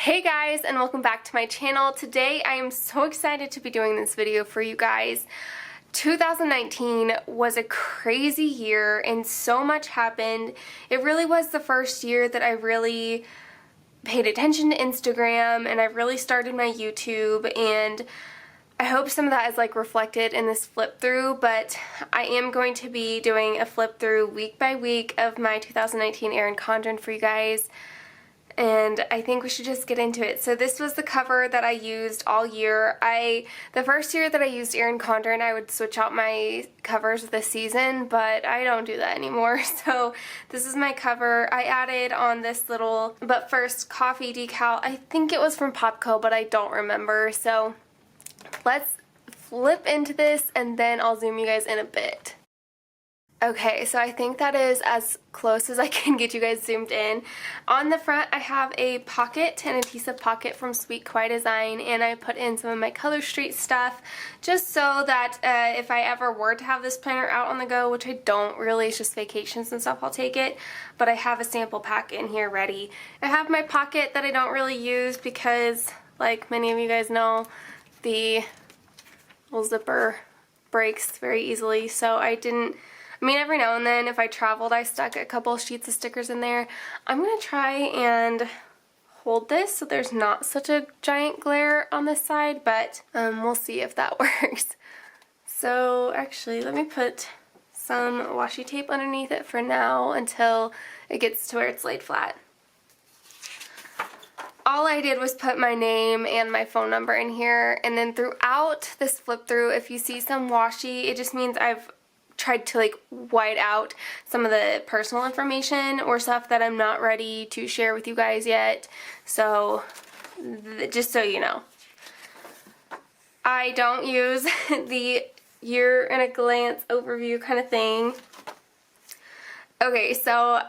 Hey guys, and welcome back to my channel. Today I am so excited to be doing this video for you guys. 2019 was a crazy year and so much happened. It really was the first year that I really paid attention to Instagram and I really started my YouTube, and I hope some of that is like reflected in this flip through, but I am going to be doing a flip through week by week of my 2019 Erin Condren for you guys. And I think we should just get into it. So this was the cover that I used all year. The first year that I used Erin Condren, I would switch out my covers this season, but I don't do that anymore. So this is my cover. I added on this little, but first, coffee decal. I think it was from Popco, but I don't remember. So let's flip into this and then I'll zoom you guys in a bit. Okay, so I think that is as close as I can get you guys zoomed in. On the front, I have a pocket, an adhesive pocket from Sweet Kawaii Design, and I put in some of my Color Street stuff just so that if I ever were to have this planner out on the go, which I don't really, it's just vacations and stuff, I'll take it, but I have a sample pack in here ready. I have my pocket that I don't really use because, like many of you guys know, the little zipper breaks very easily, so I mean, every now and then, if I traveled, I stuck a couple sheets of stickers in there. I'm going to try and hold this so there's not such a giant glare on this side, but we'll see if that works. So, actually, let me put some washi tape underneath it for now until it gets to where it's laid flat. All I did was put my name and my phone number in here, and then throughout this flip through, if you see some washi, it just means I've tried to like white out some of the personal information or stuff that I'm not ready to share with you guys yet. So just so you know, I don't use the year in a glance overview kind of thing. Okay, so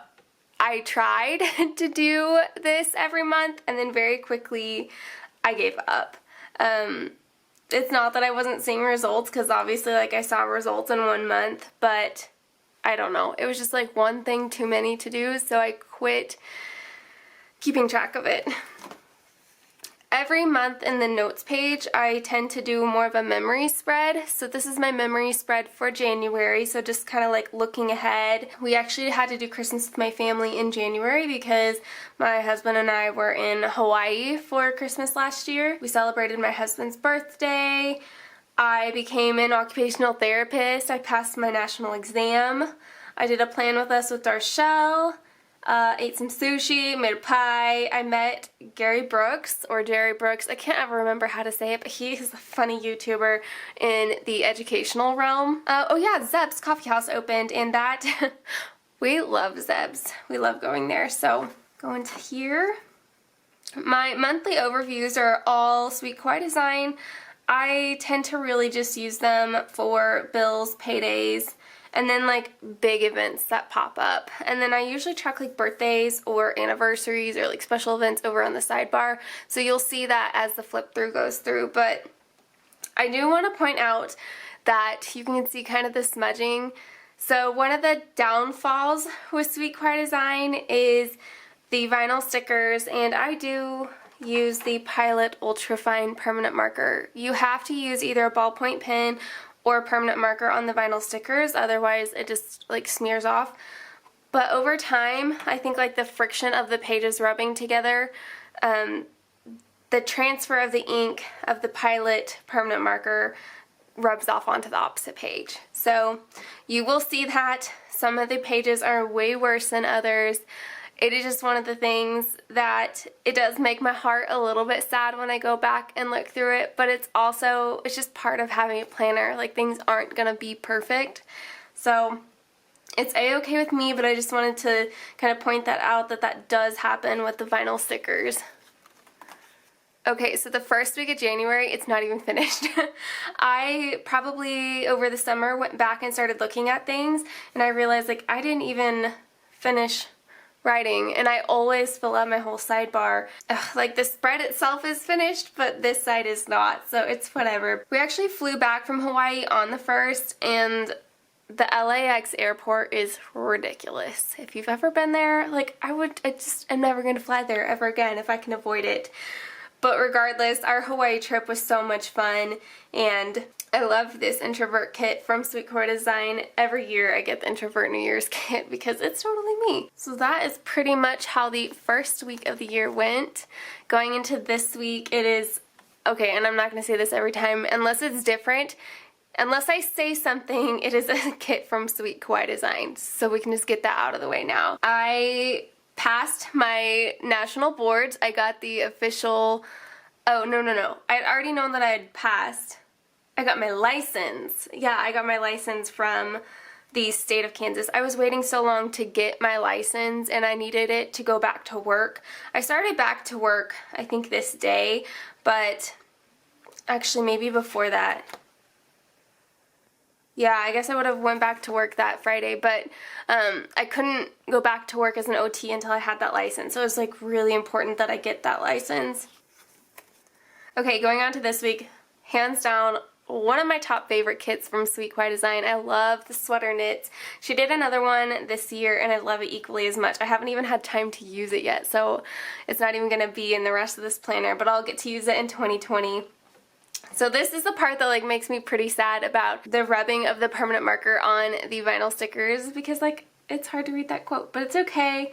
I tried to do this every month and then very quickly I gave up. It's not that I wasn't seeing results, because obviously, like, I saw results in 1 month, but I don't know. It was just like one thing too many to do, so I quit keeping track of it. Every month in the notes page, I tend to do more of a memory spread. So this is my memory spread for January, so just kind of like looking ahead. We actually had to do Christmas with my family in January because my husband and I were in Hawaii for Christmas last year. We celebrated my husband's birthday. I became an occupational therapist. I passed my national exam. I did a plan with us with Darshell. Ate some sushi, made a pie. I met Gary Brooks, or Jerry Brooks. I can't ever remember how to say it, but he is a funny YouTuber in the educational realm. Oh yeah, Zeb's Coffee House opened, and that, we love Zeb's. We love going there. So, go into here. My monthly overviews are all Sweet Kawaii Design. I tend to really just use them for bills, paydays, and then like big events that pop up. And then I usually track like birthdays or anniversaries or like special events over on the sidebar. So you'll see that as the flip through goes through. But I do want to point out that you can see kind of the smudging. So one of the downfalls with Sweet Kawaii Design is the vinyl stickers, and I do use the Pilot Ultra Fine Permanent Marker. You have to use either a ballpoint pen or a permanent marker on the vinyl stickers, otherwise it just like smears off. But over time, I think like the friction of the pages rubbing together, the transfer of the ink of the Pilot permanent marker rubs off onto the opposite page. So you will see that some of the pages are way worse than others. It is just one of the things that it does make my heart a little bit sad when I go back and look through it, but it's just part of having a planner. Like, things aren't gonna be perfect. So it's a-okay with me, but I just wanted to kind of point that out, that does happen with the vinyl stickers. Okay, so the first week of January, it's not even finished. I probably over the summer went back and started looking at things, and I realized like I didn't even finish writing, and I always fill out my whole sidebar. Like, the spread itself is finished, but this side is not, so it's whatever. We actually flew back from Hawaii on the 1st, and the LAX airport is ridiculous. If you've ever been there, like I'm never going to fly there ever again if I can avoid it. But regardless, our Hawaii trip was so much fun, and I love this introvert kit from Sweet Kawaii Design. Every year I get the introvert New Year's kit because it's totally me. So that is pretty much how the first week of the year went. Going into this week, it is, okay, and I'm not going to say this every time unless it's different. Unless I say something, it is a kit from Sweet Kawaii Design. So we can just get that out of the way now. I passed my national boards. I got the official, oh, no. I'd already known that I had passed. I got my license. Yeah, I got my license from the state of Kansas. I was waiting so long to get my license, and I needed it to go back to work. I started back to work, I think this day, but actually maybe before that. Yeah, I guess I would have went back to work that Friday, but I couldn't go back to work as an OT until I had that license. So it was like really important that I get that license. Okay, going on to this week, hands down, one of my top favorite kits from Sweet Kawaii Design. I love the sweater knits. She did another one this year, and I love it equally as much. I haven't even had time to use it yet, so it's not even going to be in the rest of this planner, but I'll get to use it in 2020. So this is the part that like makes me pretty sad about the rubbing of the permanent marker on the vinyl stickers, because like it's hard to read that quote, but it's okay.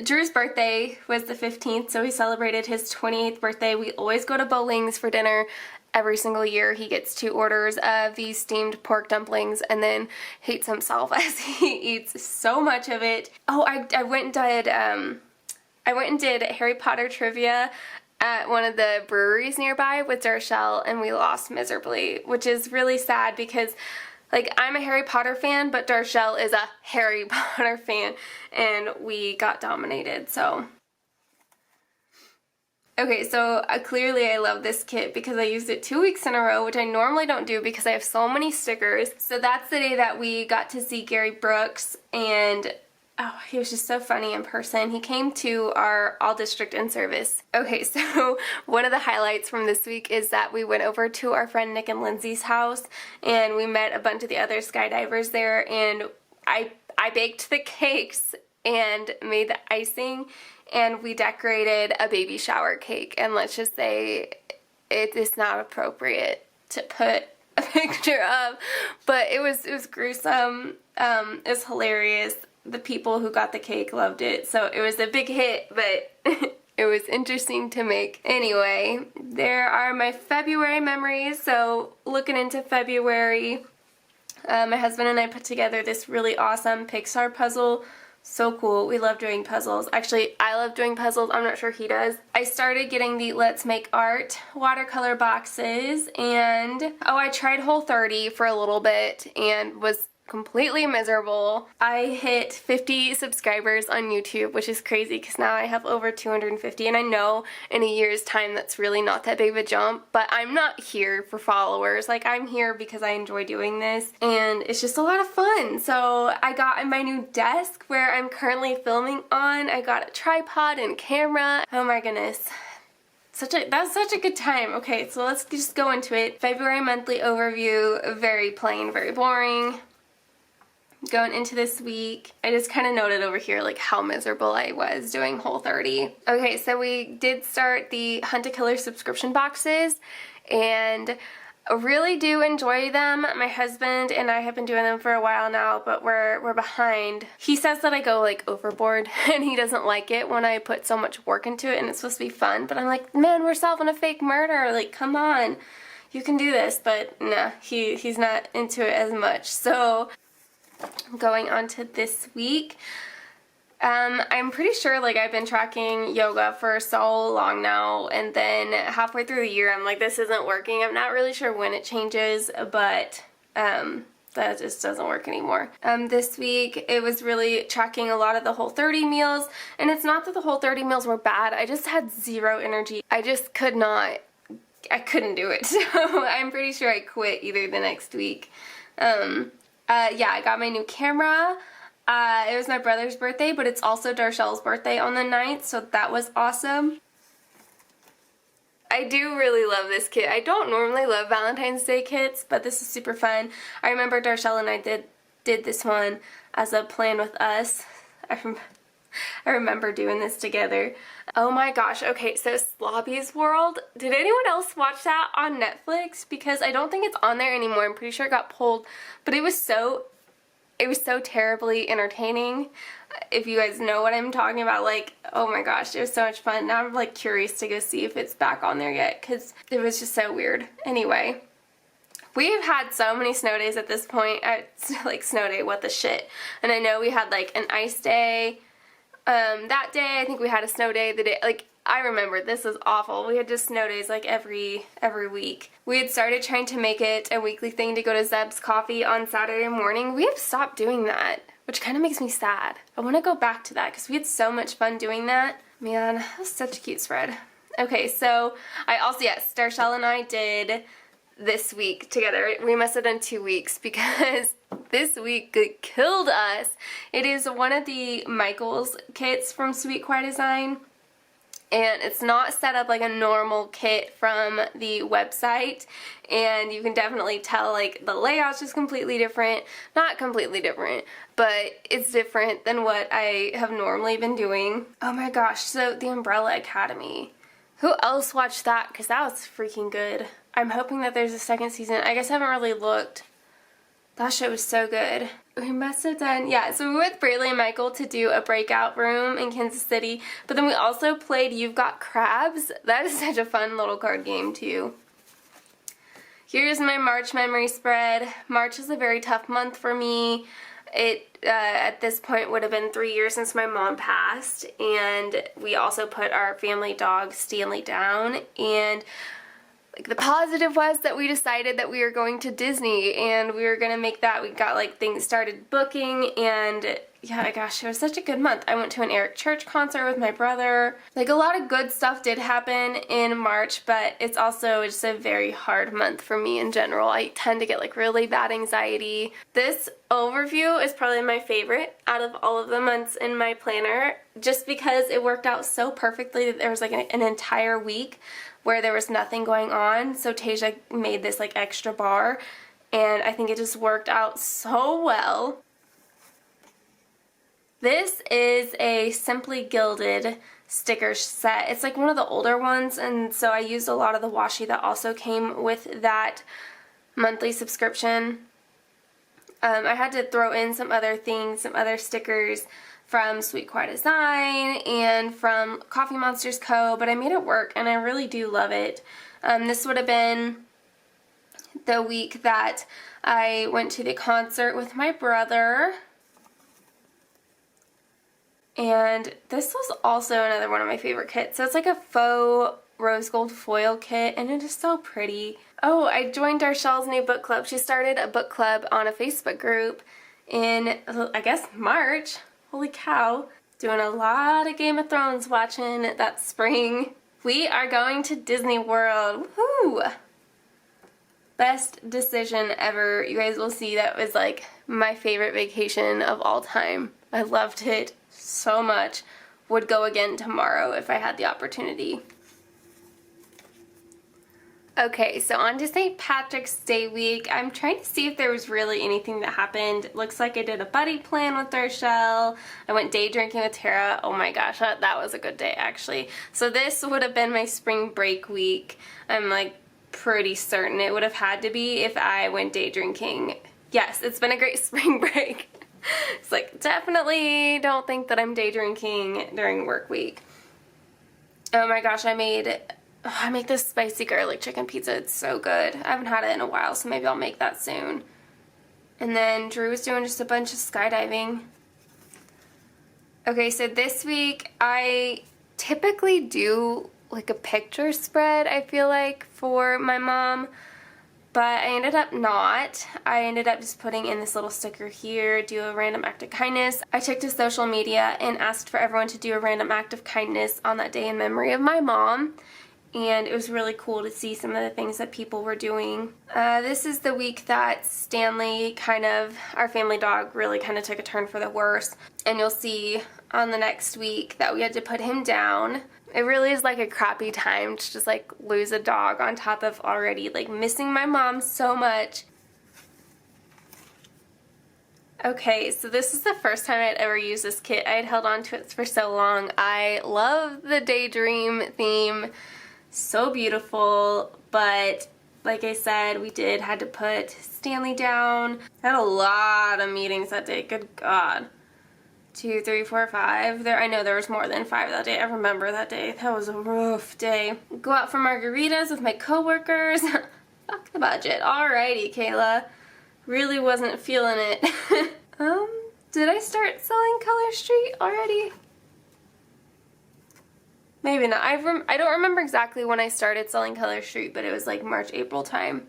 Drew's birthday was the 15th, so he celebrated his 28th birthday. We always go to Bowling's for dinner every single year. He gets 2 orders of these steamed pork dumplings and then hates himself as he eats so much of it. Oh, I went and did Harry Potter trivia at one of the breweries nearby with Darshell, and we lost miserably, which is really sad because like I'm a Harry Potter fan, but Darshell is a Harry Potter fan, and we got dominated, so. Okay, so clearly I love this kit because I used it 2 weeks in a row, which I normally don't do because I have so many stickers. So that's the day that we got to see Gary Brooks, and oh, he was just so funny in person. He came to our all-district in-service. Okay, so one of the highlights from this week is that we went over to our friend Nick and Lindsay's house, and we met a bunch of the other skydivers there, and I baked the cakes and made the icing, and we decorated a baby shower cake, and let's just say it is not appropriate to put a picture of, but it was gruesome. It was hilarious. The people who got the cake loved it, so it was a big hit, but it was interesting to make. Anyway, there are my February memories. So looking into February, my husband and I put together this really awesome Pixar puzzle. So cool. We love doing puzzles. Actually, I love doing puzzles. I'm not sure he does. I started getting the Let's Make Art watercolor boxes, and oh, I tried Whole30 for a little bit and was completely miserable. I hit 50 subscribers on YouTube, which is crazy because now I have over 250, and I know in a year's time that's really not that big of a jump, but I'm not here for followers. Like, I'm here because I enjoy doing this, and it's just a lot of fun. So I got my new desk where I'm currently filming on. I got a tripod and camera. Oh my goodness. That's such a good time. Okay, so let's just go into it. February monthly overview, very plain, very boring. Going into this week, I just kind of noted over here like how miserable I was doing Whole30. Okay, so we did start the Hunt a Killer subscription boxes, and I really do enjoy them. My husband and I have been doing them for a while now, but we're behind. He says that I go like overboard, and he doesn't like it when I put so much work into it and it's supposed to be fun, but I'm like, man, we're solving a fake murder, like come on, you can do this. But nah, he's not into it as much. So going on to this week, I'm pretty sure like I've been tracking yoga for so long now, and then halfway through the year I'm like, this isn't working. I'm not really sure when it changes, but that just doesn't work anymore. This week it was really tracking a lot of the Whole30 meals, and it's not that the Whole30 meals were bad, I just had zero energy. I just couldn't do it. So I'm pretty sure I quit either the next week. Yeah, I got my new camera. It was my brother's birthday, but it's also Darshell's birthday on the 9th, so that was awesome. I do really love this kit. I don't normally love Valentine's Day kits, but this is super fun. I remember Darshell and I did this one as a plan with us. I remember doing this together. Oh my gosh, okay, so Sloppy's World. Did anyone else watch that on Netflix? Because I don't think it's on there anymore. I'm pretty sure it got pulled, but it was so terribly entertaining. If you guys know what I'm talking about, like, oh my gosh, it was so much fun. Now I'm like curious to go see if it's back on there yet, because it was just so weird. Anyway, we've had so many snow days at this point. It's like snow day, what the shit. And I know we had like an ice day that day. I think we had a snow day the day, like, I remember this was awful. We had just snow days like every week. We had started trying to make it a weekly thing to go to Zeb's Coffee on Saturday morning. We have stopped doing that, which kind of makes me sad. I want to go back to that because we had so much fun doing that. Man, that was such a cute spread. Okay, so I also, yes, Darshell and I did this week together. We must have done 2 weeks because this week killed us. It is one of the Michaels kits from Sweet Kawaii Design. And it's not set up like a normal kit from the website, and you can definitely tell like the layout's just completely different. Not completely different, but it's different than what I have normally been doing. Oh my gosh, so The Umbrella Academy. Who else watched that? Because that was freaking good. I'm hoping that there's a second season. I guess I haven't really looked. That show was so good. We must have done, yeah, so we were with Braylee and Michael to do a breakout room in Kansas City, but then we also played You've Got Crabs. That is such a fun little card game too. Here's my March memory spread. March is a very tough month for me. It, at this point, would have been 3 years since my mom passed, and we also put our family dog Stanley down, and like the positive was that we decided that we were going to Disney and we were gonna make that. We got like things started booking, and yeah, gosh, it was such a good month. I went to an Eric Church concert with my brother. Like a lot of good stuff did happen in March, but it's also just a very hard month for me in general. I tend to get like really bad anxiety. This overview is probably my favorite out of all of the months in my planner, just because it worked out so perfectly that there was like an entire week where there was nothing going on. So Tasia made this like extra bar, and I think it just worked out so well. This is a Simply Gilded sticker set. It's like one of the older ones, and so I used a lot of the washi that also came with that monthly subscription. I had to throw in some other things, some other stickers from Sweet Kawaii Design and from Coffee Monsters Co., but I made it work and I really do love it. This would have been the week that I went to the concert with my brother. And this was also another one of my favorite kits. So it's like a faux rose gold foil kit, and it is so pretty. Oh, I joined Darshell's new book club. She started a book club on a Facebook group in, I guess, March. Holy cow. Doing a lot of Game of Thrones watching that spring. We are going to Disney World. Woohoo! Best decision ever. You guys will see that was like my favorite vacation of all time. I loved it so much. Would go again tomorrow if I had the opportunity. Okay, so on to St. Patrick's Day week. I'm trying to see if there was really anything that happened. It looks like I did a buddy plan with Darshell. I went day drinking with Tara. Oh my gosh, that was a good day actually. So this would have been my spring break week. I'm like pretty certain it would have had to be if I went day drinking. Yes, it's been a great spring break. It's like definitely don't think that I'm day drinking during work week. Oh my gosh, I make this spicy garlic chicken pizza. It's so good. I haven't had it in a while, so maybe I'll make that soon. And then Drew was doing just a bunch of skydiving. Okay, so this week I typically do like a picture spread, I feel like, for my mom. But I ended up not. I ended up just putting in this little sticker here, do a random act of kindness. I took to social media and asked for everyone to do a random act of kindness on that day in memory of my mom. And it was really cool to see some of the things that people were doing. This is the week that Stanley our family dog, really kind of took a turn for the worse. And you'll see on the next week that we had to put him down. It really is like a crappy time to just like lose a dog on top of already like missing my mom so much. Okay, so this is the first time I'd ever used this kit. I had held on to it for so long. I love the Daydream theme. So beautiful, but like I said, we had to put Stanley down. I had a lot of meetings that day, good God. 2, 3, 4, 5. I know there was more than 5 that day. I remember that day. That was a rough day. Go out for margaritas with my coworkers. Fuck the budget. Alrighty, Kayla. Really wasn't feeling it. Did I start selling Color Street already? Maybe not. I don't remember exactly when I started selling Color Street, but it was like March, April time.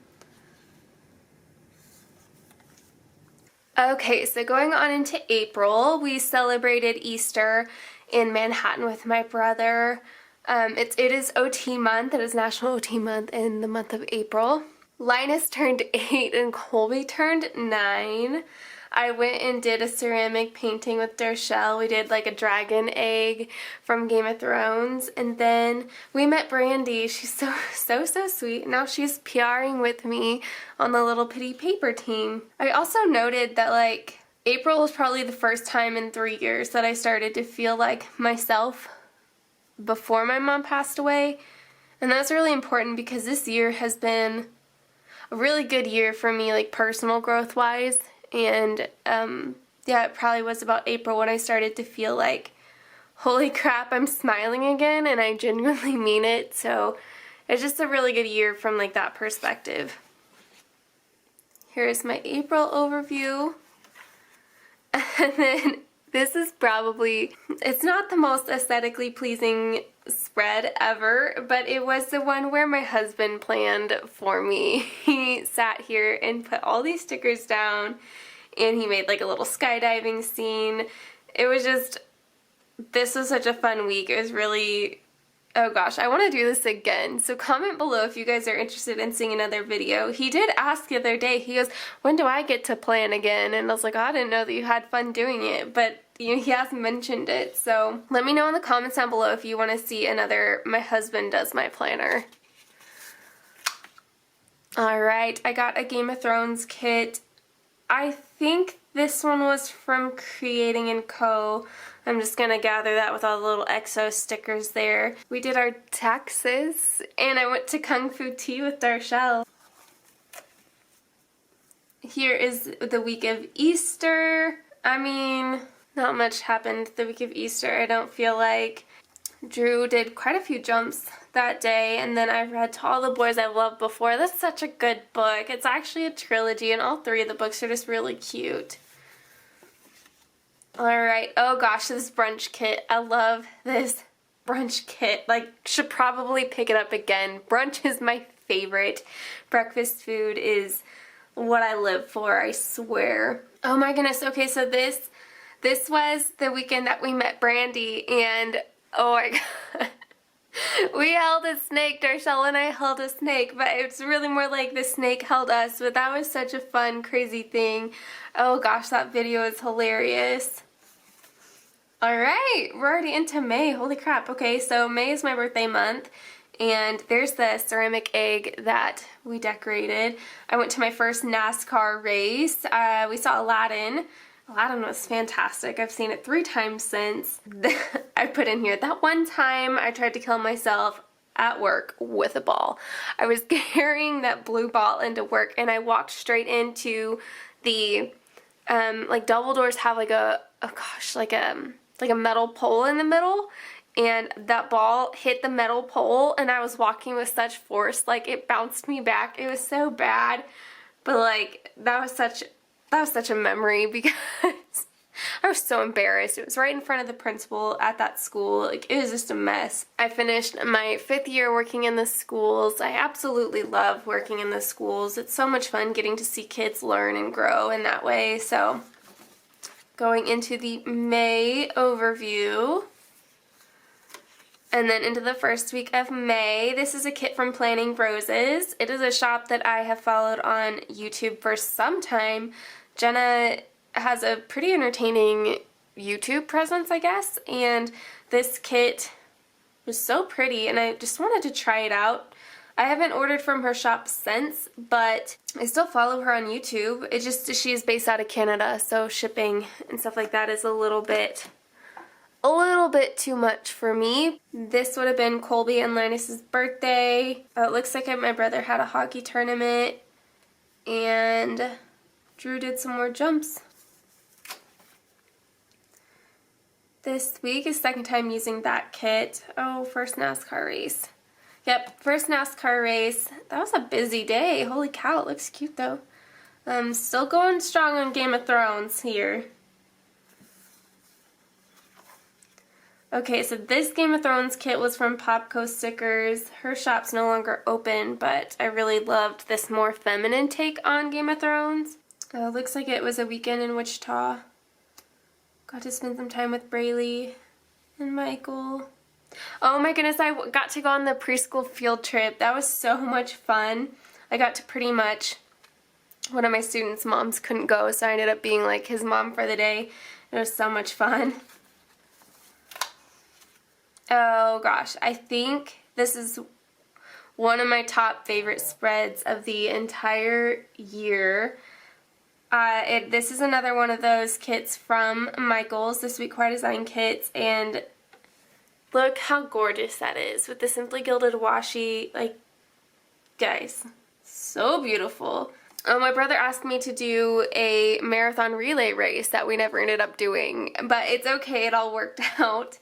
Okay, so going on into April, we celebrated Easter in Manhattan with my brother. It is OT month. It is National OT month in the month of April. Linus turned 8 and Colby turned 9. I went and did a ceramic painting with Dershell. We did like a dragon egg from Game of Thrones. And then we met Brandy. She's so sweet. Now she's PRing with me on the little Pittie paper team. I also noted that like April was probably the first time in 3 years that I started to feel like myself before my mom passed away. And that's really important because this year has been a really good year for me, like personal growth wise. And yeah, it probably was about April when I started to feel like, holy crap, I'm smiling again, and I genuinely mean it. So it's just a really good year from like that perspective. Here's my April overview. And then this is probably, it's not the most aesthetically pleasing spread ever, but it was the one where my husband planned for me. He sat here and put all these stickers down, and he made like a little skydiving scene. It was just, this was such a fun week. It was really, oh gosh, I want to do this again. So comment below if you guys are interested in seeing another video. He did ask the other day, he goes, when do I get to plan again? And I was like, oh, I didn't know that you had fun doing it, but you know, he has mentioned it. So let me know in the comments down below if you want to see another My Husband Does My Planner. Alright, I got a Game of Thrones kit. I think this one was from Creating & Co. I'm just going to gather that with all the little EXO stickers there. We did our taxes, and I went to Kung Fu Tea with Darshell. Here is the week of Easter. I mean, not much happened the week of Easter, I don't feel like. Drew did quite a few jumps that day, and then I read To All the Boys I've Loved Before. That's such a good book. It's actually a trilogy, and all 3 of the books are just really cute. Alright, oh gosh, this brunch kit. I love this brunch kit. Like, should probably pick it up again. Brunch is my favorite. Breakfast food is what I live for, I swear. Oh my goodness, okay, so this was the weekend that we met Brandy, and oh my god. We held a snake, Darshell and I held a snake, but it's really more like the snake held us, but that was such a fun, crazy thing. Oh gosh, that video is hilarious. Alright, we're already into May, holy crap. Okay, so May is my birthday month, and there's the ceramic egg that we decorated. I went to my first NASCAR race. We saw Aladdin. Aladdin was fantastic. I've seen it 3 times since. I put in here, that one time I tried to kill myself at work with a ball. I was carrying that blue ball into work, and I walked straight into the, like double doors have like a, oh gosh, like a metal pole in the middle, and that ball hit the metal pole, and I was walking with such force, like it bounced me back. It was so bad, but like that was such a memory because I was so embarrassed. It was right in front of the principal at that school. Like, it was just a mess. I finished my 5th year working in the schools. I absolutely love working in the schools. It's so much fun getting to see kids learn and grow in that way. So, going into the May overview. And then into the first week of May, this is a kit from Planning Roses. It is a shop that I have followed on YouTube for some time. Jenna has a pretty entertaining YouTube presence, I guess, and this kit was so pretty, and I just wanted to try it out. I haven't ordered from her shop since, but I still follow her on YouTube. It's just she is based out of Canada, so shipping and stuff like that is a little bit too much for me. This would have been Colby and Linus's birthday. It looks like my brother had a hockey tournament, and Drew did some more jumps. This week is second time using that kit. Oh, first NASCAR race. Yep, first NASCAR race. That was a busy day. Holy cow, it looks cute though. Still going strong on Game of Thrones here. Okay, so this Game of Thrones kit was from Popco Stickers. Her shop's no longer open, but I really loved this more feminine take on Game of Thrones. Looks like it was a weekend in Wichita. Got to spend some time with Braylee and Michael. Oh my goodness, I got to go on the preschool field trip. That was so much fun. I got to pretty much, one of my students' moms couldn't go, so I ended up being like his mom for the day. It was so much fun. Oh gosh, I think this is one of my top favorite spreads of the entire year. This is another one of those kits from Michaels, the Sweet Kawaii Design kits, and look how gorgeous that is with the Simply Gilded washi. Like, guys, so beautiful. Oh, my brother asked me to do a marathon relay race that we never ended up doing, but it's okay, it all worked out.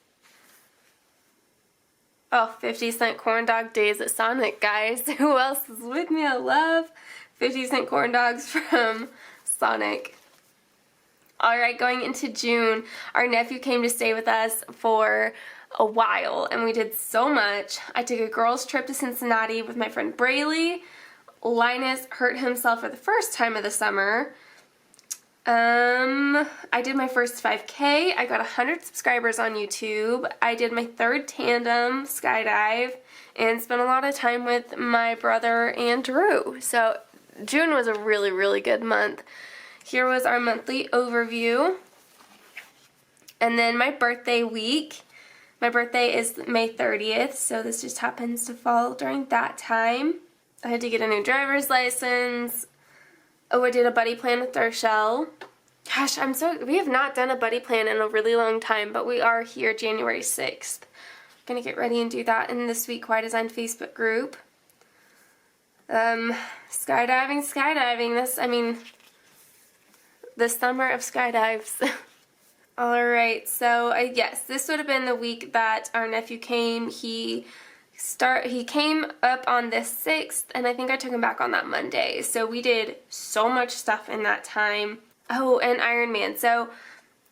Oh, 50-cent corn dog days at Sonic, guys. Who else is with me? I love 50-cent corn dogs from Sonic. Alright, going into June, our nephew came to stay with us for a while, and we did so much. I took a girls' trip to Cincinnati with my friend Braylee. Linus hurt himself for the first time of the summer. I did my first 5K. I got 100 subscribers on YouTube. I did my third tandem skydive and spent a lot of time with my brother and Drew. So June was a really, really good month. Here was our monthly overview. And then my birthday week. My birthday is May 30th, so this just happens to fall during that time. I had to get a new driver's license. Oh, I did a buddy plan with Darshell. Gosh, we have not done a buddy plan in a really long time, but we are here January 6th. I'm gonna get ready and do that in the Sweet Kawaii Design Facebook group. Skydiving. The summer of skydives. Alright, so yes, this would have been the week that our nephew came. He came up on the 6th, and I think I took him back on that Monday. So we did so much stuff in that time. Oh, and Iron Man. So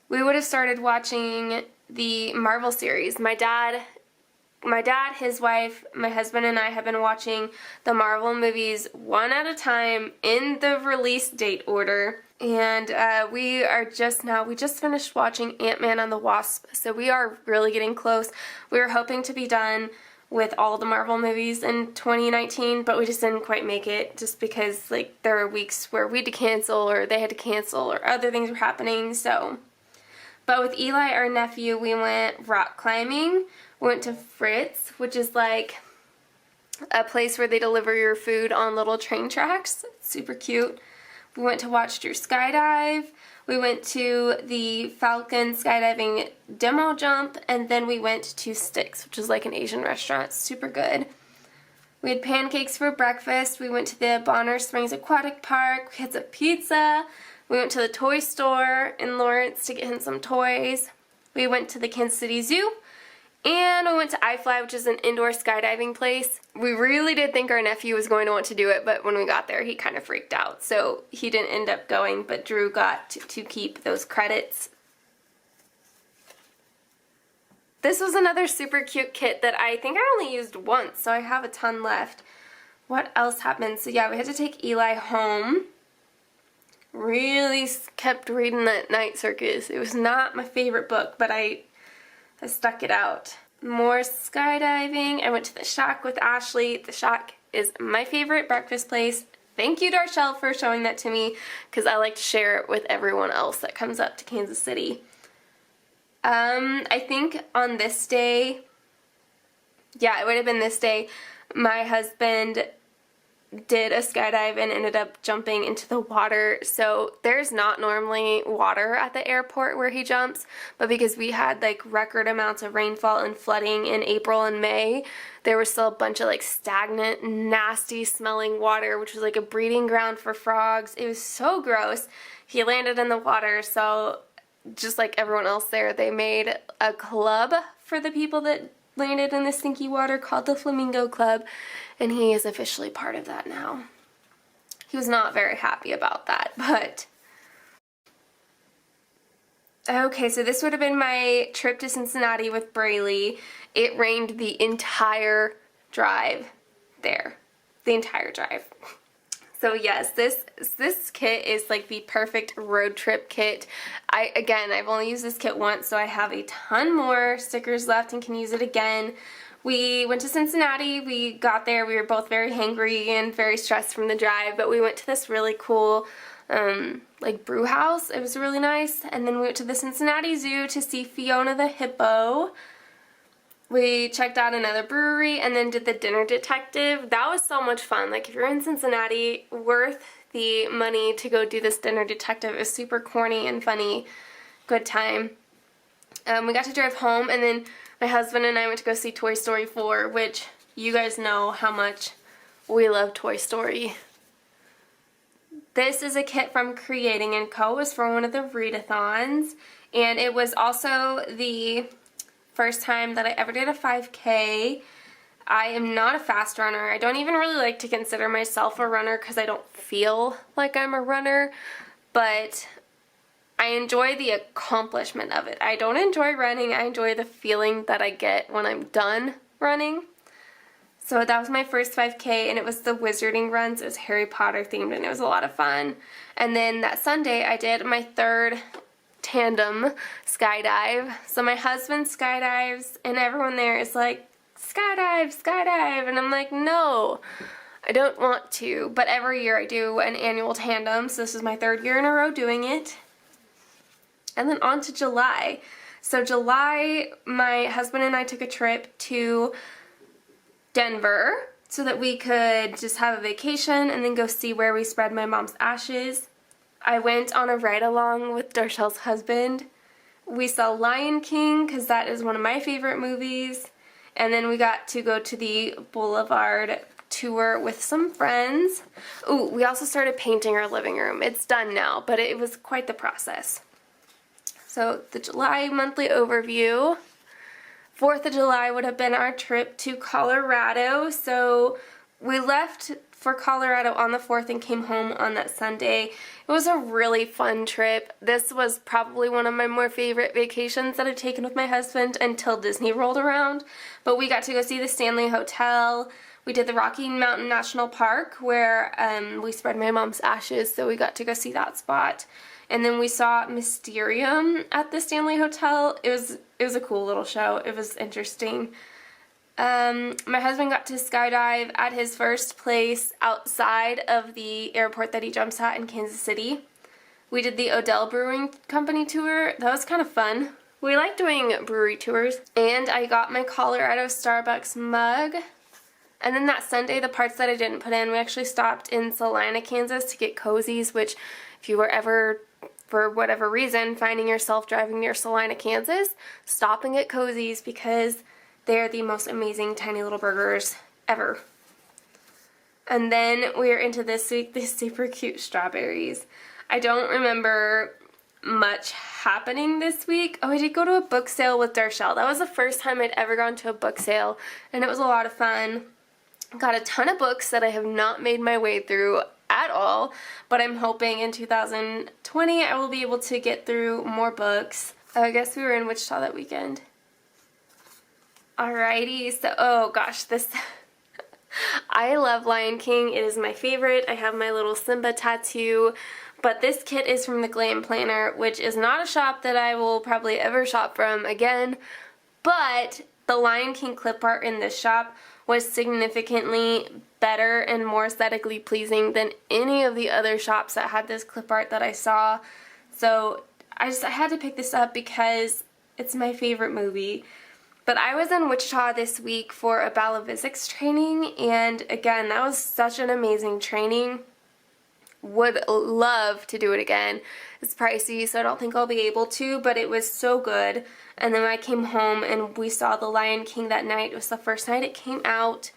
we would have started watching the Marvel series. My dad, his wife, my husband, and I have been watching the Marvel movies one at a time in the release date order. And we just finished watching Ant-Man and the Wasp. So we are really getting close. We were hoping to be done with all the Marvel movies in 2019, but we just didn't quite make it just because like there were weeks where we had to cancel or they had to cancel or other things were happening. So, but with Eli, our nephew, we went rock climbing. We went to Fritz, which is like a place where they deliver your food on little train tracks. It's super cute. We went to watch Drew skydive. We went to the Falcon skydiving demo jump, and then we went to Sticks, which is like an Asian restaurant. Super good. We had pancakes for breakfast. We went to the Bonner Springs Aquatic Park. We had some pizza. We went to the toy store in Lawrence to get him some toys. We went to the Kansas City Zoo. And we went to iFly, which is an indoor skydiving place. We really did think our nephew was going to want to do it, but when we got there, he kind of freaked out. So he didn't end up going, but Drew got to keep those credits. This was another super cute kit that I think I only used once, so I have a ton left. What else happened? So yeah, we had to take Eli home. Really kept reading that Night Circus. It was not my favorite book, but I stuck it out. More skydiving. I went to the Shack with Ashley. The Shack is my favorite breakfast place. Thank you, Darshell, for showing that to me because I like to share it with everyone else that comes up to Kansas City. I think on this day, yeah, it would have been this day. My husband did a skydive and ended up jumping into the water. So there's not normally water at the airport where he jumps, but because we had like record amounts of rainfall and flooding in April and May, there was still a bunch of like stagnant, nasty smelling water, which was like a breeding ground for frogs. It was so gross. He landed in the water, so just like everyone else there, they made a club for the people that landed in the stinky water called the Flamingo Club, and he is officially part of that now. He was not very happy about that, but... Okay, so this would have been my trip to Cincinnati with Braylee. It rained the entire drive there. The entire drive. So yes, this kit is like the perfect road trip kit. I've only used this kit once, so I have a ton more stickers left and can use it again. We went to Cincinnati. We got there. We were both very hangry and very stressed from the drive, but we went to this really cool like brew house. It was really nice. And then we went to the Cincinnati Zoo to see Fiona the hippo. We checked out another brewery and then did the dinner detective. That was so much fun. Like, if you're in Cincinnati, worth the money to go do this dinner detective. It was super corny and funny. Good time. We got to drive home, and then my husband and I went to go see Toy Story 4, which you guys know how much we love Toy Story. This is a kit from Creating & Co. It was for one of the readathons, and it was also the first time that I ever did a 5K. I am not a fast runner. I don't even really like to consider myself a runner because I don't feel like I'm a runner, but I enjoy the accomplishment of it. I don't enjoy running. I enjoy the feeling that I get when I'm done running. So that was my first 5K, and it was the Wizarding runs. It was Harry Potter themed, and it was a lot of fun. And then that Sunday, I did my third tandem skydive. So my husband skydives, and everyone there is like, skydive, skydive, and I'm like, no, I don't want to. But every year I do an annual tandem, so this is my third year in a row doing it. And then on to July. So July, my husband and I took a trip to Denver so that we could just have a vacation and then go see where we spread my mom's ashes. I went on a ride-along with Darchelle's husband. We saw Lion King because that is one of my favorite movies. And then we got to go to the Boulevard tour with some friends. Ooh, we also started painting our living room. It's done now, but it was quite the process. So the July monthly overview. 4th of July would have been our trip to Colorado. So we left for Colorado on the 4th and came home on that Sunday. It was a really fun trip. This was probably one of my more favorite vacations that I've taken with my husband until Disney rolled around. But we got to go see the Stanley Hotel. We did the Rocky Mountain National Park where we spread my mom's ashes, so we got to go see that spot. And then we saw Mysterium at the Stanley Hotel. It was a cool little show. It was interesting. My husband got to skydive at his first place outside of the airport that he jumps at in Kansas City. We did the Odell Brewing Company tour. That was kind of fun. We like doing brewery tours. And I got my Colorado Starbucks mug. And then that Sunday, the parts that I didn't put in, we actually stopped in Salina, Kansas to get cozies, which if you were ever, for whatever reason, finding yourself driving near Salina, Kansas, stop and get cozies because they're the most amazing tiny little burgers ever. And then we're into this week, these super cute strawberries. I don't remember much happening this week. Oh, I did go to a book sale with Darchelle. That was the first time I'd ever gone to a book sale, and it was a lot of fun. Got a ton of books that I have not made my way through at all, but I'm hoping in 2020 I will be able to get through more books. I guess we were in Wichita that weekend. Alrighty, so, oh gosh, this, I love Lion King. It is my favorite. I have my little Simba tattoo, but this kit is from the Glam Planner, which is not a shop that I will probably ever shop from again, but the Lion King clip art in this shop was significantly better and more aesthetically pleasing than any of the other shops that had this clip art that I saw. So I had to pick this up because it's my favorite movie. But I was in Wichita this week for a ballistics training, and again, that was such an amazing training. Would love to do it again. It's pricey, so I don't think I'll be able to, but it was so good. And then I came home and we saw The Lion King that night. It was the first night it came out.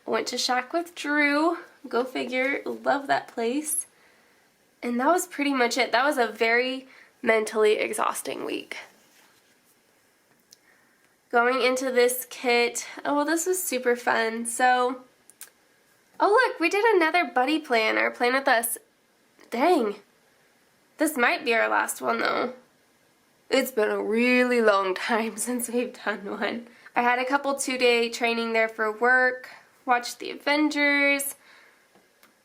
Went to Shack with Drew. Go figure. Love that place. And that was pretty much it. That was a very mentally exhausting week. Going into this kit, oh, well, this was super fun. So, oh look, we did another buddy plan, or plan with us. Dang. This might be our last one though. It's been a really long time since we've done one. I had a couple 2-day training there for work, watched the Avengers.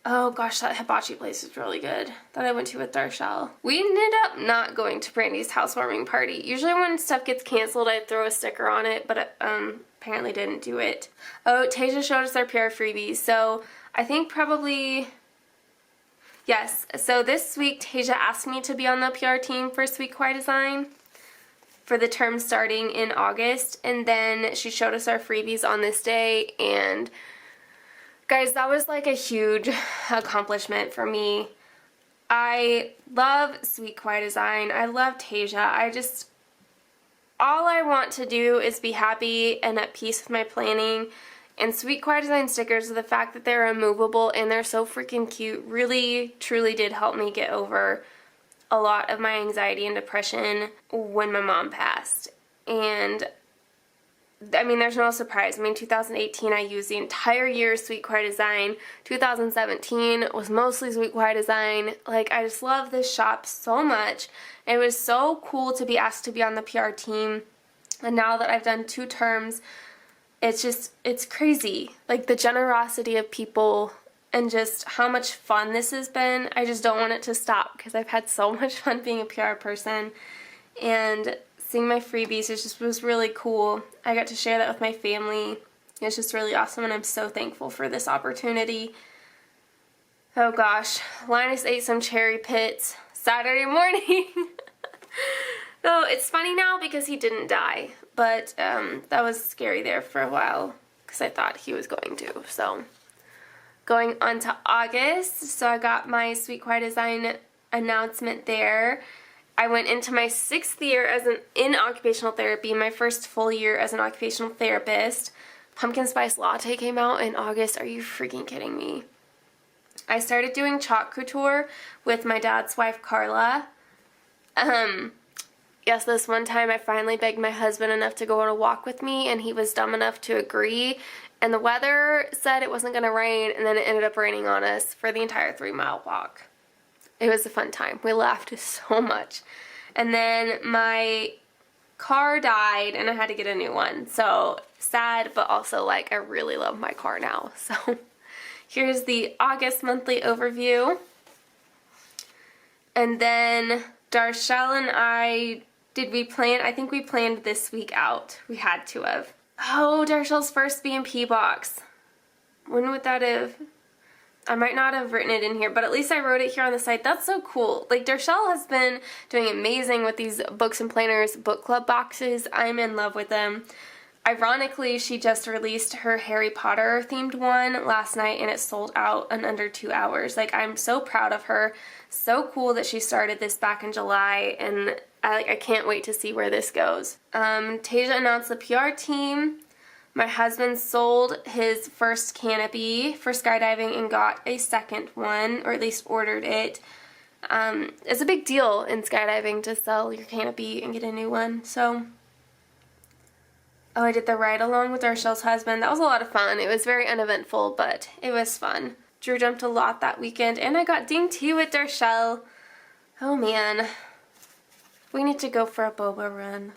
Oh gosh, that hibachi place was really good that I went to with Darshell. We ended up not going to Brandy's housewarming party. Usually when stuff gets canceled, I throw a sticker on it, but apparently didn't do it. Oh, Tasia showed us our PR freebies, so I think probably, yes. So this week, Tasia asked me to be on the PR team for Sweet Kawaii Design for the term starting in August, and then she showed us our freebies on this day, and guys, that was like a huge accomplishment for me. I love Sweet Kawaii Design. I love Tasia. All I want to do is be happy and at peace with my planning. And Sweet Kawaii Design stickers, the fact that they're removable and they're so freaking cute, really, truly did help me get over a lot of my anxiety and depression when my mom passed. And I mean, there's no surprise. I mean, 2018, I used the entire year Sweet Kawaii Design. 2017 was mostly Sweet Kawaii Design. Like, I just love this shop so much. It was so cool to be asked to be on the PR team. And now that I've done 2 terms, it's crazy. Like, the generosity of people and just how much fun this has been. I just don't want it to stop because I've had so much fun being a PR person. And seeing my freebies, was really cool. I got to share that with my family. It's just really awesome, and I'm so thankful for this opportunity. Oh gosh, Linus ate some cherry pits Saturday morning. So it's funny now because he didn't die, but that was scary there for a while because I thought he was going to. So going on to August, so I got my Sweet Kawaii Design announcement there. I went into my 6th year in occupational therapy, my first full year as an occupational therapist. Pumpkin Spice Latte came out in August. Are you freaking kidding me? I started doing chalk couture with my dad's wife, Carla. Yes, this one time I finally begged my husband enough to go on a walk with me, and he was dumb enough to agree. And the weather said it wasn't going to rain, and then it ended up raining on us for the entire 3-mile walk. It was a fun time. We laughed so much. And then my car died and I had to get a new one. So sad, but also like I really love my car now. So here's the August monthly overview. And then Darshell and I, I think we planned this week out. We had to have. Oh, Darshell's first B&P box. When would that have? I might not have written it in here, but at least I wrote it here on the site. That's so cool. Like, Darshell has been doing amazing with these Books and Planners book club boxes. I'm in love with them. Ironically, she just released her Harry Potter themed one last night, and it sold out in under 2 hours. Like, I'm so proud of her. So cool that she started this back in July, and I can't wait to see where this goes. Tasia announced the PR team. My husband sold his first canopy for skydiving and got a second one, or at least ordered it. It's a big deal in skydiving to sell your canopy and get a new one, so. Oh, I did the ride along with Darshell's husband. That was a lot of fun. It was very uneventful, but it was fun. Drew jumped a lot that weekend, and I got dinged too with Darshell. Oh man. We need to go for a boba run.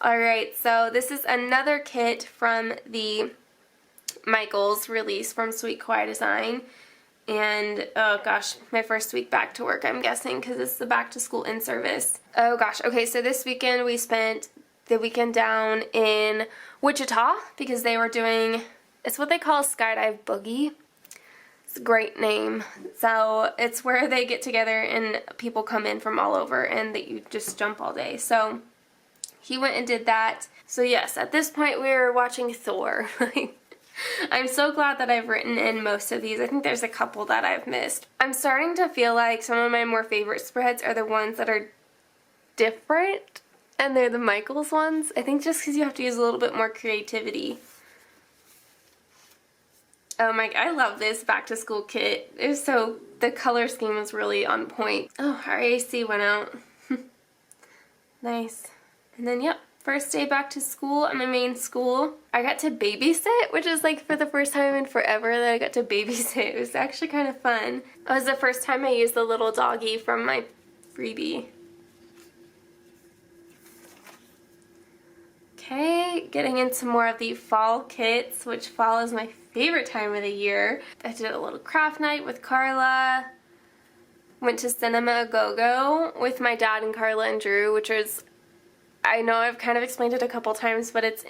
Alright, so this is another kit from the Michaels release from Sweet Kawaii Design. And, oh gosh, my first week back to work, I'm guessing, because it's the back to school in-service. Oh gosh, okay, so this weekend we spent the weekend down in Wichita because they were doing, it's what they call a skydive boogie. It's a great name. So it's where they get together and people come in from all over and that you just jump all day. So he went and did that. So yes, at this point we are watching Thor. I'm so glad that I've written in most of these. I think there's a couple that I've missed. I'm starting to feel like some of my more favorite spreads are the ones that are different, and they're the Michaels ones. I think just because you have to use a little bit more creativity. Oh my, I love this back to school kit. It was the color scheme was really on point. Oh, our AC went out. Nice. And then, yep, first day back to school at my main school. I got to babysit, which is like for the first time in forever that I got to babysit. It was actually kind of fun. It was the first time I used the little doggy from my freebie. Okay, getting into more of the fall kits, which fall is my favorite time of the year. I did a little craft night with Carla. Went to Cinema Go-Go with my dad and Carla and Drew, which is, I know I've kind of explained it a couple times, but it's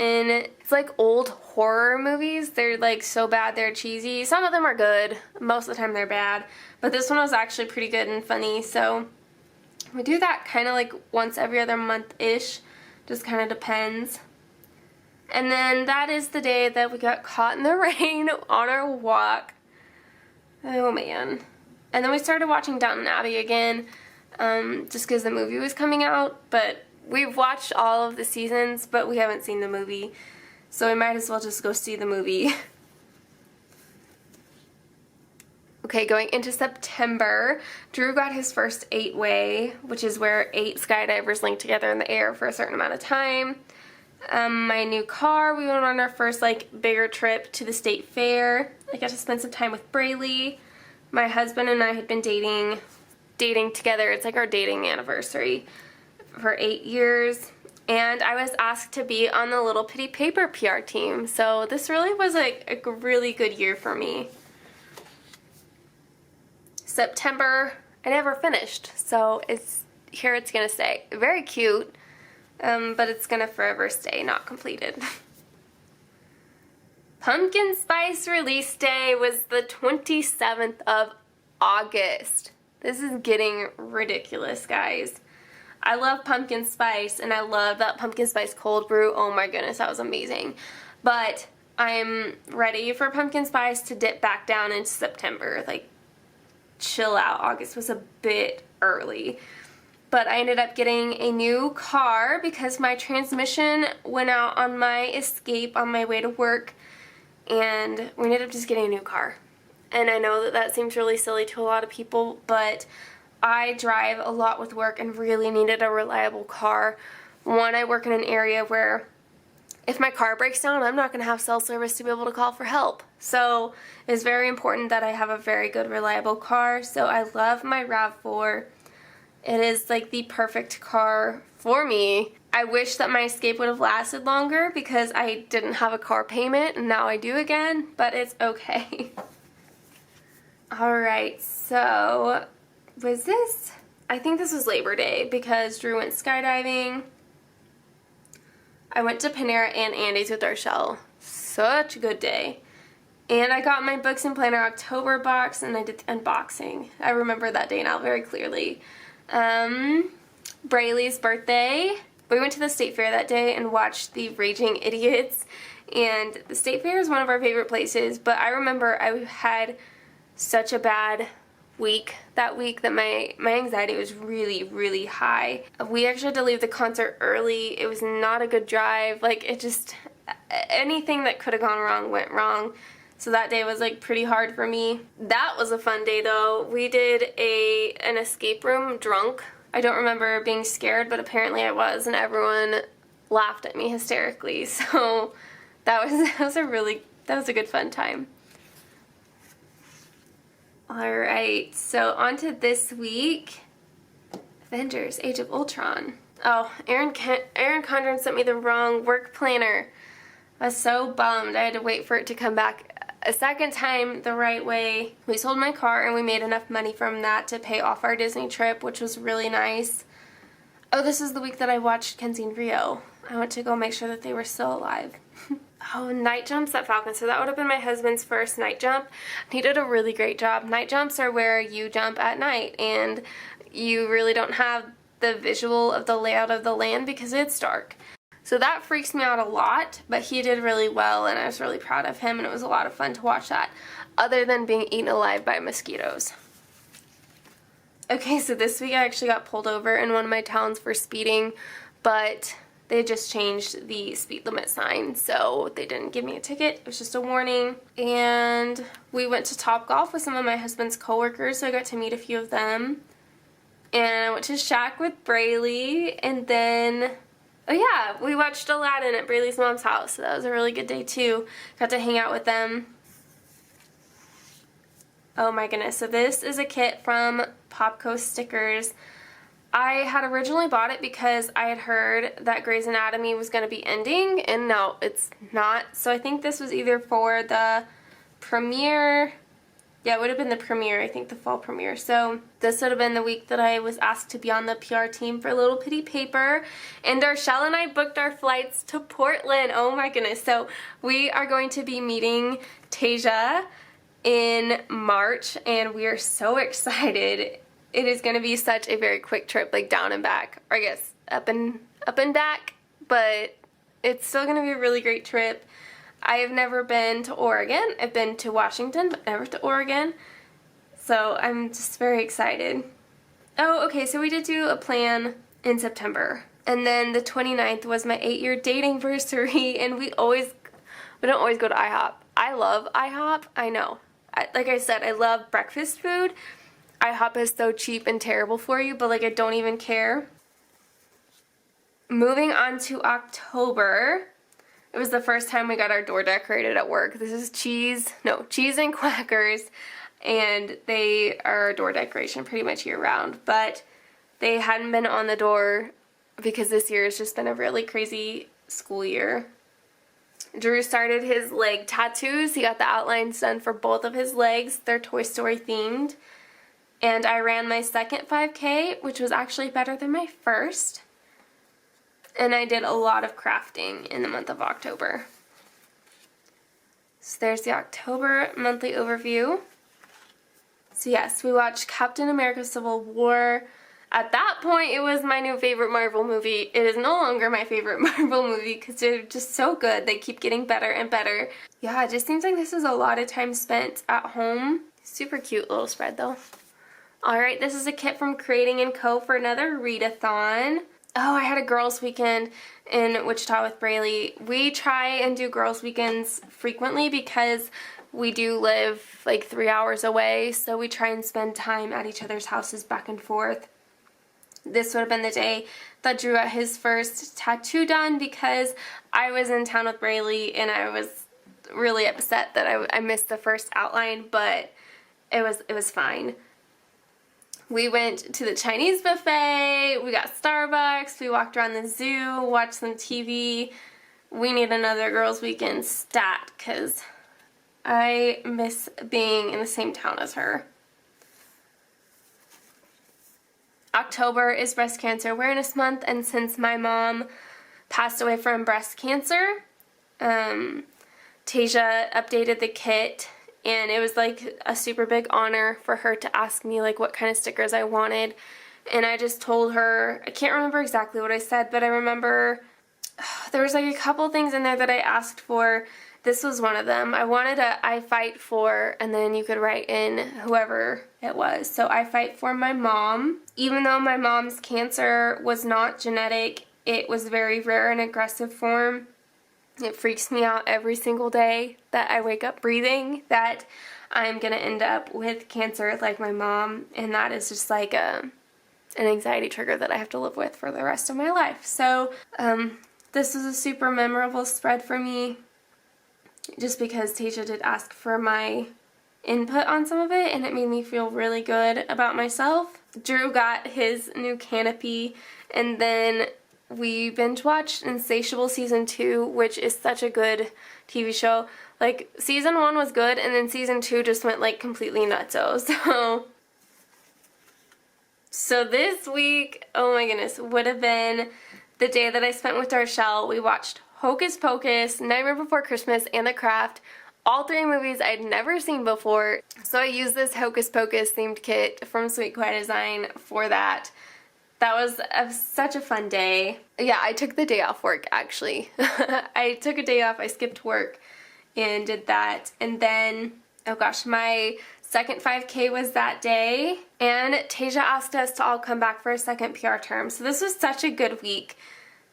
like old horror movies. They're like so bad they're cheesy. Some of them are good. Most of the time they're bad. But this one was actually pretty good and funny, so we do that kind of like once every other month-ish. Just kind of depends. And then that is the day that we got caught in the rain on our walk. Oh man. And then we started watching Downton Abbey again, just because the movie was coming out. But we've watched all of the seasons, but we haven't seen the movie. So we might as well just go see the movie. Okay, going into September, Drew got his first 8-way, which is where 8 skydivers link together in the air for a certain amount of time. My new car, we went on our first like bigger trip to the state fair. I got to spend some time with Braylee. My husband and I had been dating together. It's like our dating anniversary for 8 years. And I was asked to be on the Little Pittie Paper PR team. So this really was like a really good year for me. September, I never finished. So it's gonna stay. Very cute. But it's gonna forever stay not completed. Pumpkin Spice release day was the 27th of August. This is getting ridiculous, guys. I love pumpkin spice, and I love that pumpkin spice cold brew. Oh my goodness, that was amazing. But I'm ready for pumpkin spice to dip back down into September. Like, chill out. August was a bit early. But I ended up getting a new car because my transmission went out on my Escape on my way to work, and we ended up just getting a new car. And I know that that seems really silly to a lot of people, but I drive a lot with work and really needed a reliable car. One, I work in an area where if my car breaks down, I'm not going to have cell service to be able to call for help. So it's very important that I have a very good, reliable car. So I love my RAV4. It is like the perfect car for me. I wish that my Escape would have lasted longer because I didn't have a car payment, and now I do again, but it's okay. Alright, so was this? I think this was Labor Day because Drew went skydiving. I went to Panera and Andy's with Rochelle. Such a good day. And I got my Books and Planner October box, and I did the unboxing. I remember that day now very clearly. Braylee's birthday. We went to the state fair that day and watched the Raging Idiots, and the state fair is one of our favorite places, but I remember I had such a bad week that my anxiety was really, really high. We actually had to leave the concert early. It was not a good drive. Like, it just, anything that could have gone wrong went wrong. So that day was like pretty hard for me. That was a fun day though. We did an escape room drunk. I don't remember being scared, but apparently I was, and everyone laughed at me hysterically. So that was a good fun time. Alright, so on to this week. Avengers: Age of Ultron. Oh, Erin Condren sent me the wrong work planner. I was so bummed. I had to wait for it to come back a second time the right way. We sold my car and we made enough money from that to pay off our Disney trip, which was really nice. Oh, this is the week that I watched Kenzie and Rio. I went to go make sure that they were still alive. Oh, night jumps at Falcon. So that would have been my husband's first night jump. He did a really great job. Night jumps are where you jump at night and you really don't have the visual of the layout of the land because it's dark. So that freaks me out a lot, but he did really well and I was really proud of him and it was a lot of fun to watch that, other than being eaten alive by mosquitoes. Okay, so this week I actually got pulled over in one of my towns for speeding, but they just changed the speed limit sign, so they didn't give me a ticket. It was just a warning. And we went to Topgolf with some of my husband's coworkers, so I got to meet a few of them. And I went to Shack with Braylee, and then, oh yeah, we watched Aladdin at Braylee's mom's house, so that was a really good day too. Got to hang out with them. Oh my goodness, so this is a kit from Popco Stickers. I had originally bought it because I had heard that Grey's Anatomy was going to be ending, and no, it's not. So I think this was either for the premiere, yeah, it would have been the premiere, I think the fall premiere. So this would have been the week that I was asked to be on the PR team for Little Pittie Paper, and Darshelle and I booked our flights to Portland. Oh my goodness, so we are going to be meeting Tasia in March, and we are so excited. It is going to be such a very quick trip, like down and back, or I guess up and back, but it's still going to be a really great trip. I have never been to Oregon. I've been to Washington, but never to Oregon, so I'm just very excited. Oh, okay, so we did do a plan in September, and then the 29th was my 8-year dating anniversary, and we don't always go to IHOP. I love IHOP, I know. Like I said, I love breakfast food. IHOP is so cheap and terrible for you, but like I don't even care. Moving on to October, it was the first time we got our door decorated at work. This is cheese and quackers, and they are a door decoration pretty much year round, but they hadn't been on the door because this year has just been a really crazy school year. Drew started his leg tattoos. He got the outlines done for both of his legs. They're Toy Story themed. And I ran my second 5K, which was actually better than my first. And I did a lot of crafting in the month of October. So there's the October monthly overview. So yes, we watched Captain America Civil War. At that point, it was my new favorite Marvel movie. It is no longer my favorite Marvel movie because they're just so good. They keep getting better and better. Yeah, it just seems like this is a lot of time spent at home. Super cute little spread though. Alright, this is a kit from Creating & Co. for another readathon. Oh, I had a girls' weekend in Wichita with Braylee. We try and do girls' weekends frequently because we do live like 3 hours away, so we try and spend time at each other's houses back and forth. This would have been the day that Drew got his first tattoo done because I was in town with Braylee and I was really upset that I missed the first outline, but it was fine. We went to the Chinese buffet, we got Starbucks, we walked around the zoo, watched some TV. We need another girls' weekend stat because I miss being in the same town as her. October is Breast Cancer Awareness Month, and since my mom passed away from breast cancer, Tasia updated the kit, and it was like a super big honor for her to ask me like what kind of stickers I wanted, and I just told her, I can't remember exactly what I said, but I remember there was like a couple things in there that I asked for. This was one of them. I wanted a I fight for, and then you could write in whoever it was. So I fight for my mom. Even though my mom's cancer was not genetic, it was very rare and aggressive form. It freaks me out every single day that I wake up breathing that I'm going to end up with cancer like my mom, and that is just like an anxiety trigger that I have to live with for the rest of my life. So this was a super memorable spread for me, just because Tasia did ask for my input on some of it, and it made me feel really good about myself. Drew got his new canopy, and then we binge watched Insatiable Season 2, which is such a good TV show. Like, Season 1 was good, and then Season 2 just went, like, completely nutso. So this week, oh my goodness, would have been the day that I spent with Darshelle. We watched Hocus Pocus, Nightmare Before Christmas, and The Craft. All 3 movies I'd never seen before. So I used this Hocus Pocus themed kit from Sweet Kawaii Design for that. that was such a fun day. Yeah, I took the day off work, actually. I took a day off. I skipped work and did that. And then, oh gosh, my second 5K was that day. And Tasia asked us to all come back for a second PR term. So this was such a good week.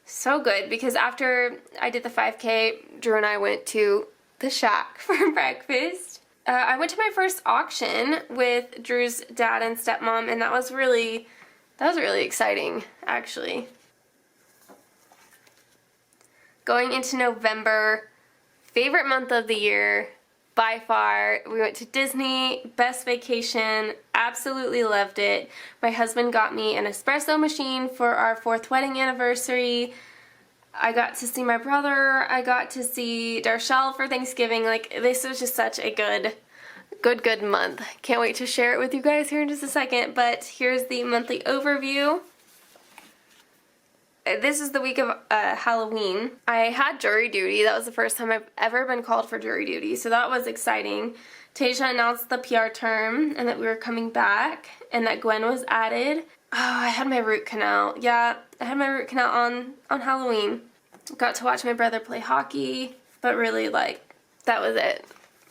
So good, because after I did the 5K, Drew and I went to the Shack for breakfast. I went to my first auction with Drew's dad and stepmom, and that was really exciting, actually. Going into November, favorite month of the year, by far. We went to Disney, best vacation, absolutely loved it. My husband got me an espresso machine for our 4th wedding anniversary. I got to see my brother. I got to see Darshell for Thanksgiving. Like, this was just such a good month. Can't wait to share it with you guys here in just a second, but here's the monthly overview. This is the week of Halloween. I had jury duty. That was the first time I've ever been called for jury duty, so that was exciting. Tasia announced the PR term and that we were coming back and that Gwen was added. Oh, I had my root canal. Yeah, I had my root canal on Halloween. Got to watch my brother play hockey, but really, like, that was it.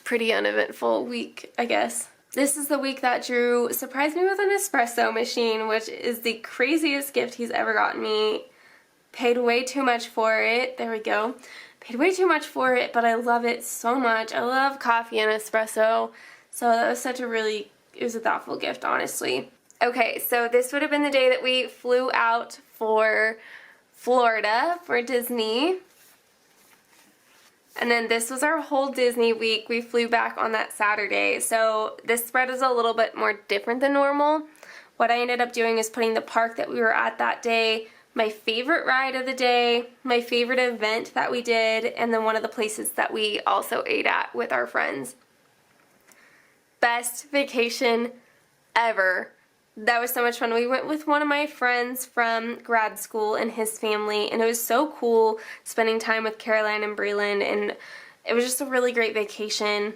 Pretty uneventful week, I guess. This is the week that Drew surprised me with an espresso machine, which is the craziest gift he's ever gotten me. Paid way too much for it. There we go. Paid way too much for it, but I love it so much. I love coffee and espresso. So that was it was a thoughtful gift, honestly. Okay, so this would have been the day that we flew out for Florida for Disney. And then this was our whole Disney week. We flew back on that Saturday. So this spread is a little bit more different than normal. What I ended up doing is putting the park that we were at that day, my favorite ride of the day, my favorite event that we did, and then one of the places that we also ate at with our friends. Best vacation ever. That was so much fun. We went with one of my friends from grad school and his family, and it was so cool spending time with Caroline and Breland, and it was just a really great vacation.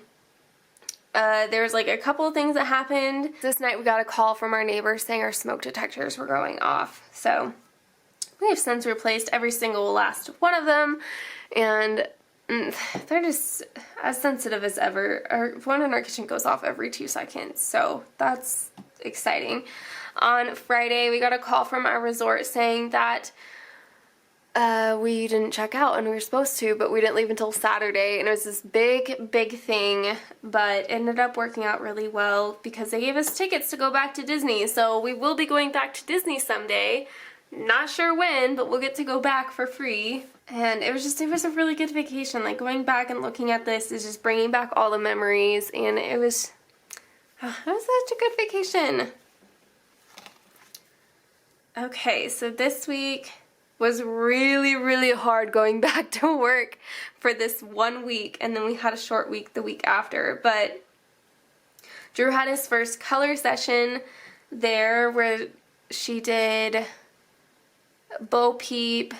There was like a couple of things that happened. This night we got a call from our neighbors saying our smoke detectors were going off, so we have since replaced every single last one of them, and they're just as sensitive as ever. One in our kitchen goes off every 2 seconds, so that's exciting. On Friday, we got a call from our resort saying that we didn't check out, and we were supposed to, but we didn't leave until Saturday, and it was this big thing, but it ended up working out really well because they gave us tickets to go back to Disney, so we will be going back to Disney someday. Not sure when, but we'll get to go back for free. And it was a really good vacation. Like, going back and looking at this is just bringing back all the memories, and it was such a good vacation. Okay, so this week was really hard going back to work for this 1 week, and then we had a short week the week after, but Drew had his first color session there where she did Bo Peep,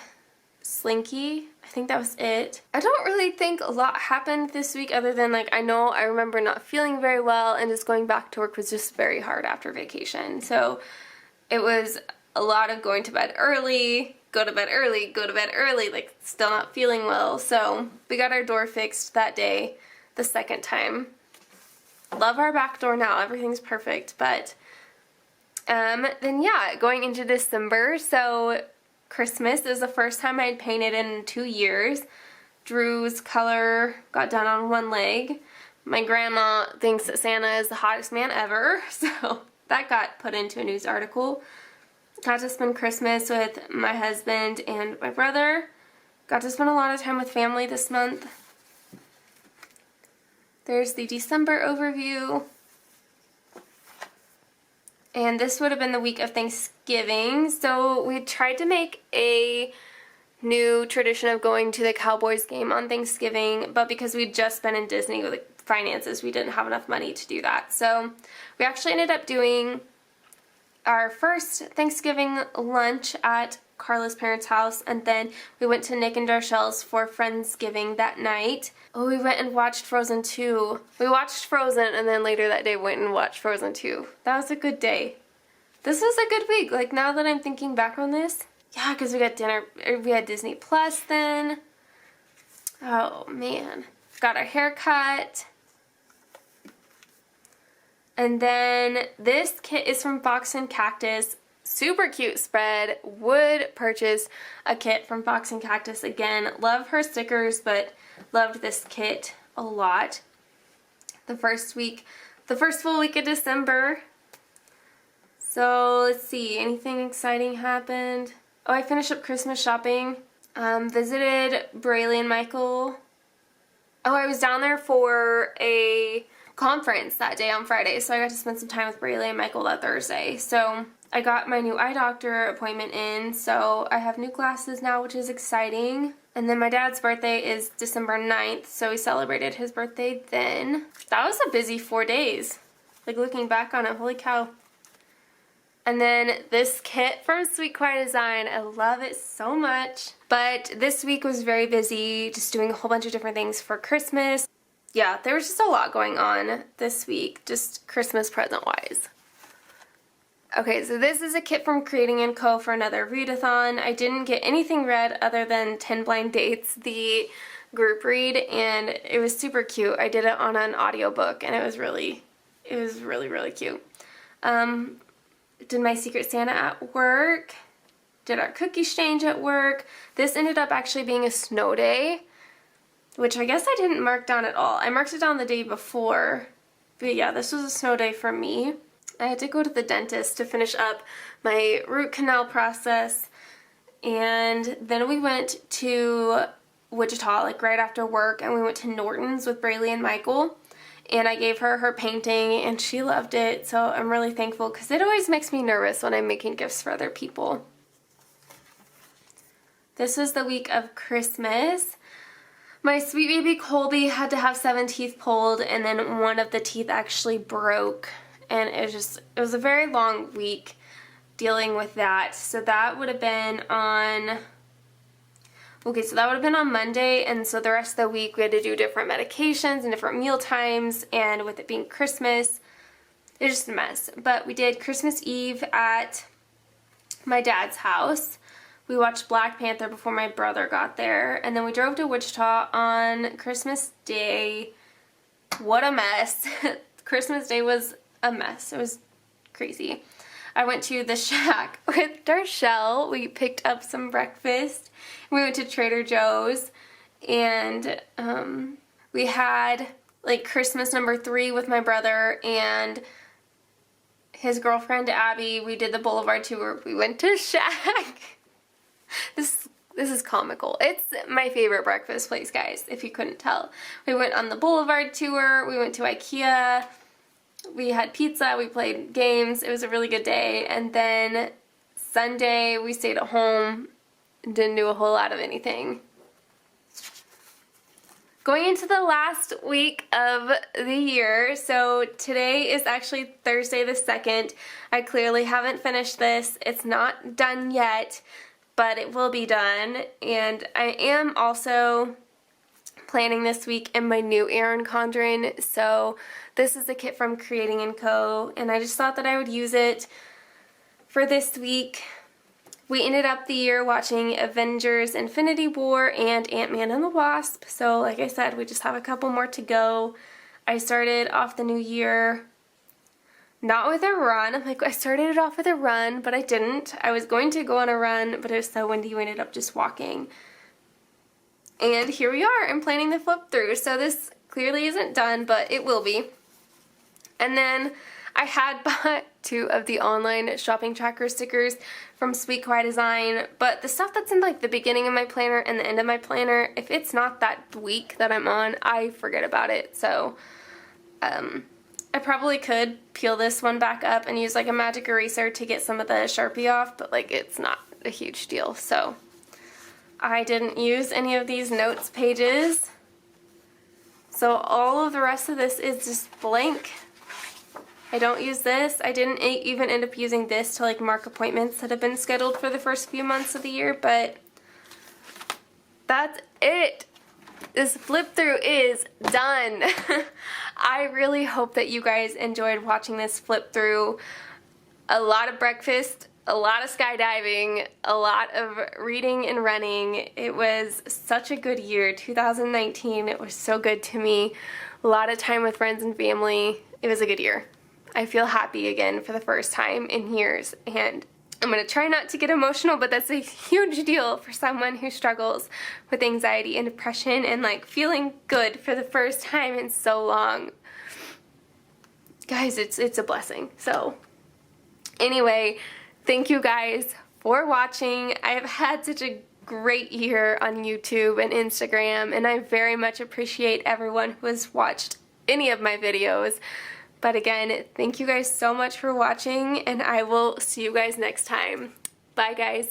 Slinky. I think that was it. I don't really think a lot happened this week other than, like, I remember not feeling very well, and just going back to work was just very hard after vacation. So it was a lot of going to bed early, go to bed early, like, still not feeling well. So we got our door fixed that day, the second time. Love our back door now. Everything's perfect. But then yeah, going into December, so Christmas is the first time I'd painted in 2 years. Drew's color got done on one leg. My grandma thinks that Santa is the hottest man ever, so that got put into a news article. Got to spend Christmas with my husband and my brother. Got to spend a lot of time with family this month. There's the December overview. And this would have been the week of Thanksgiving, so we tried to make a new tradition of going to the Cowboys game on Thanksgiving, but because we'd just been in Disney with finances, we didn't have enough money to do that. So we actually ended up doing our first Thanksgiving lunch at Carla's parents' house, and then we went to Nick and Darshell's for Friendsgiving that night. Oh, we went and watched Frozen 2. We watched Frozen, and then later that day went and watched Frozen 2. That was a good day. this was a good week. Like, now that I'm thinking back on this. Yeah, because we got dinner. We had Disney Plus then. Oh, man. Got our hair cut. And then this kit is from Fox and Cactus. Super cute spread. Would purchase a kit from Fox and Cactus again. Love her stickers, but loved this kit a lot. The first full week of December. So let's see, anything exciting happened? Oh, I finished up Christmas shopping. Visited Braylee and Michael. Oh, I was down there for a conference that day on Friday, so I got to spend some time with Braylee and Michael that Thursday. So I got my new eye doctor appointment in, so I have new glasses now, which is exciting. And then my dad's birthday is December 9th, so we celebrated his birthday then. That was a busy 4 days. Like, looking back on it, holy cow. And then this kit from Sweet Kawaii Design, I love it so much. But this week was very busy, just doing a whole bunch of different things for Christmas. Yeah, there was just a lot going on this week, just Christmas present-wise. Okay, so this is a kit from Creating & Co. for another readathon. I didn't get anything read other than 10 Blind Dates, the group read, and it was super cute. I did it on an audiobook, and it was really, really cute. Did my Secret Santa at work. Did our cookie exchange at work. This ended up actually being a snow day, which I guess I didn't mark down at all. I marked it down the day before, but yeah, this was a snow day for me. I had to go to the dentist to finish up my root canal process, and then we went to Wichita, like right after work, and we went to Norton's with Braylee and Michael, and I gave her her painting, and she loved it, so I'm really thankful, because it always makes me nervous when I'm making gifts for other people. This was the week of Christmas. My sweet baby Colby had to have 7 teeth pulled, and then one of the teeth actually broke. And it was a very long week dealing with that. So that would have been on, Monday, and so the rest of the week we had to do different medications and different meal times, and with it being Christmas, it was just a mess. But we did Christmas Eve at my dad's house. We watched Black Panther before my brother got there, and then we drove to Wichita on Christmas Day. What a mess. Christmas Day was a mess. It was crazy. I went to the Shack with Darshell. We picked up some breakfast. We went to Trader Joe's, and we had like Christmas number 3 with my brother and his girlfriend Abby. We did the Boulevard tour. We went to Shack. This is comical. It's my favorite breakfast place, guys, if you couldn't tell. We went on the Boulevard tour. We went to IKEA. We had pizza, we played games, it was a really good day, and then Sunday we stayed at home and didn't do a whole lot of anything. Going into the last week of the year, so today is actually Thursday the 2nd. I clearly haven't finished this, it's not done yet, but it will be done, and I am also planning this week in my new Erin Condren. So this is a kit from Creating & Co. and I just thought that I would use it for this week. We ended up the year watching Avengers Infinity War and Ant-Man and the Wasp. So like I said, we just have a couple more to go. I started off the new year not with a run. I'm like, I started it off with a run, but I didn't. I was going to go on a run, but it was so windy we ended up just walking. And here we are, I'm planning the flip through, so this clearly isn't done, but it will be. And then I had bought 2 of the online shopping tracker stickers from Sweet Kawaii Design, but the stuff that's in like the beginning of my planner and the end of my planner, if it's not that week that I'm on, I forget about it. So I probably could peel this one back up and use like a magic eraser to get some of the Sharpie off, but like it's not a huge deal, so I didn't use any of these notes pages. So all of the rest of this is just blank. I don't use this. I didn't even end up using this to like mark appointments that have been scheduled for the first few months of the year, but that's it. This flip through is done. I really hope that you guys enjoyed watching this flip through. a lot of breakfast, a lot of skydiving, a lot of reading and running. It was such a good year. 2019, it was so good to me. A lot of time with friends and family. It was a good year. I feel happy again for the first time in years, and I'm going to try not to get emotional, but that's a huge deal for someone who struggles with anxiety and depression, and like feeling good for the first time in so long. Guys, it's a blessing. So anyway, thank you guys for watching. I have had such a great year on YouTube and Instagram, and I very much appreciate everyone who has watched any of my videos. But again, thank you guys so much for watching, and I will see you guys next time. Bye, guys.